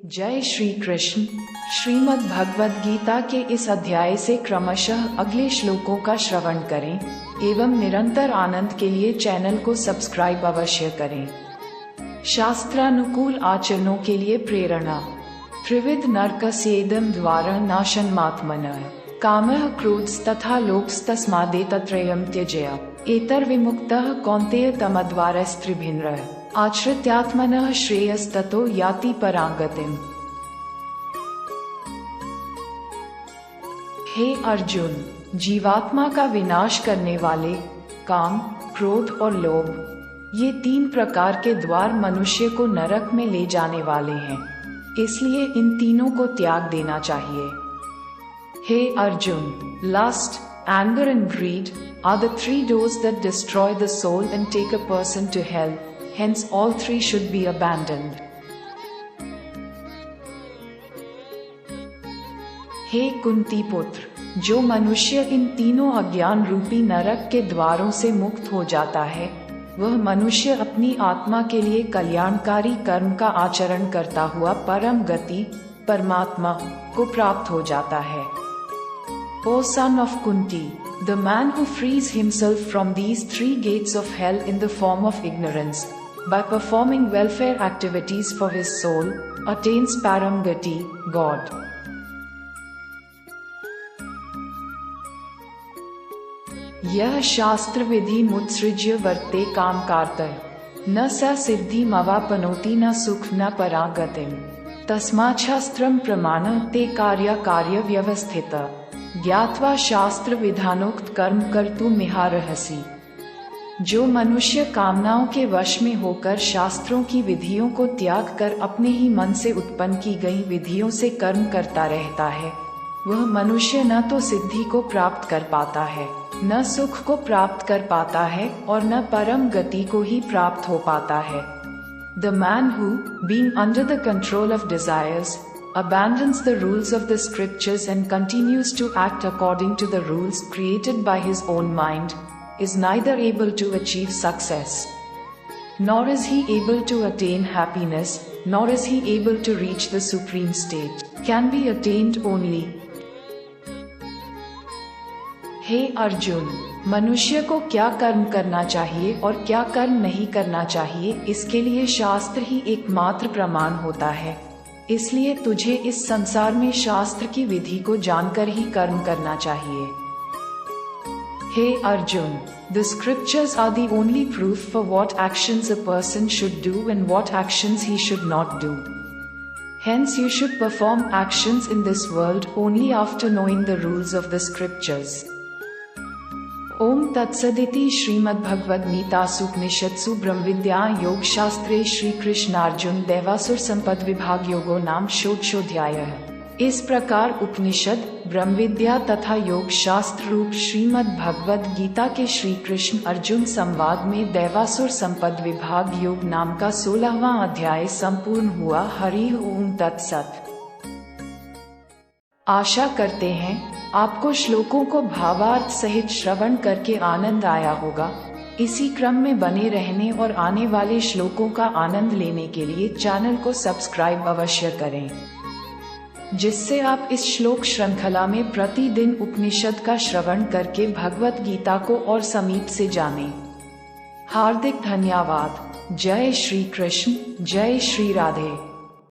जय श्री कृष्ण। श्रीमद् भगवद गीता के इस अध्याय से क्रमशः अगले श्लोकों का श्रवण करें एवं निरंतर आनंद के लिए चैनल को सब्सक्राइब अवश्य करें। शास्त्रानुकूल आचरणों के लिए प्रेरणा। त्रिविध नरकस्येदं द्वारं नाशनमात्मनः कामः क्रोधस्तथा लोभस्तस्मादेतत्रयं त्यजेत् एतर्विमुक्तः कौन्तेय तमद्वारस्त्रिभिन्नः आश्रित्यात्मनः श्रेयस्ततो याति परांगतिम्। हे अर्जुन, जीवात्मा का विनाश करने वाले काम, क्रोध और लोभ, ये 3 प्रकार के द्वार मनुष्य को नरक में ले जाने वाले हैं, इसलिए इन तीनों को त्याग देना चाहिए। हे Arjun, lust, anger and greed are the 3 doors that destroy the soul and take a person to hell. Hence all 3 should be abandoned. हे कुंती पुत्र, जो मनुष्य इन तीनों अज्ञान रूपी नरक के द्वारों से मुक्त हो जाता है, वह मनुष्य अपनी आत्मा के लिए कल्याणकारी कर्म का आचरण करता हुआ परम गति परमात्मा को प्राप्त हो जाता है। O son of Kunti, the man who frees himself from these 3 gates of hell in the form of ignorance, by performing welfare activities for his soul, attains Paramgati, God. यह शास्त्र विधि मुत्सृज्य वर्ते काम कार्तः, न स सिद्धिमवाप्नोति न सुख न परागतिम्। तस्मात् शास्त्रं प्रमाणं ते कार्य व्यवस्थितः, ज्ञात्वा शास्त्र विधानोक्त कर्म कर्तुमिहार्हसि। जो मनुष्य कामनाओं के वश में होकर शास्त्रों की विधियों को त्याग कर अपने ही मन से उत्पन्न की गई विधियों से कर्म करता रहता है, वह मनुष्य न तो सिद्धि को प्राप्त कर पाता है, न सुख को प्राप्त कर पाता है और न परम गति को ही प्राप्त हो पाता है। The man who, being under the control of desires, abandons the rules of the scriptures and continues to act according to the rules created by his own mind, is neither able to achieve success, nor is he able to attain happiness, nor is he able to reach the supreme state, can be attained only. हे अर्जुन, मनुष्य को क्या कर्म करना चाहिए और क्या कर्म नहीं करना चाहिए, इसके लिए शास्त्र ही एकमात्र प्रमाण होता है। इसलिए तुझे इस संसार में शास्त्र की विधि को जानकर ही कर्म करना चाहिए। हे Arjun, the scriptures are the only proof for what actions a person should do and what actions he should not do. Hence you should perform actions in this world only after knowing the rules of the scriptures. ओम तत्सदिति श्रीमद्भगवद्गीतासु उपनिषत्सु ब्रह्मविद्यायां योगशास्त्रे श्री कृष्णार्जुन दैवासुर संपद विभाग योगो नाम षोडशोऽध्यायः। इस प्रकार उपनिषद, ब्रह्मविद्या तथा योग शास्त्र रूप श्रीमद् भगवद गीता के श्री कृष्ण अर्जुन संवाद में दैवासुर संपद विभाग योग नाम का 16वां अध्याय संपूर्ण हुआ। हरि ओम तत्सत। आशा करते हैं आपको श्लोकों को भावार्थ सहित श्रवण करके आनंद आया होगा। इसी क्रम में बने रहने और आने वाले श्लोकों का आनंद लेने के लिए चैनल को सब्सक्राइब अवश्य करें, जिससे आप इस श्लोक श्रृंखला में प्रतिदिन उपनिषद का श्रवण करके भगवत गीता को और समीप से जानें। हार्दिक धन्यवाद। जय श्री कृष्ण, जय श्री राधे।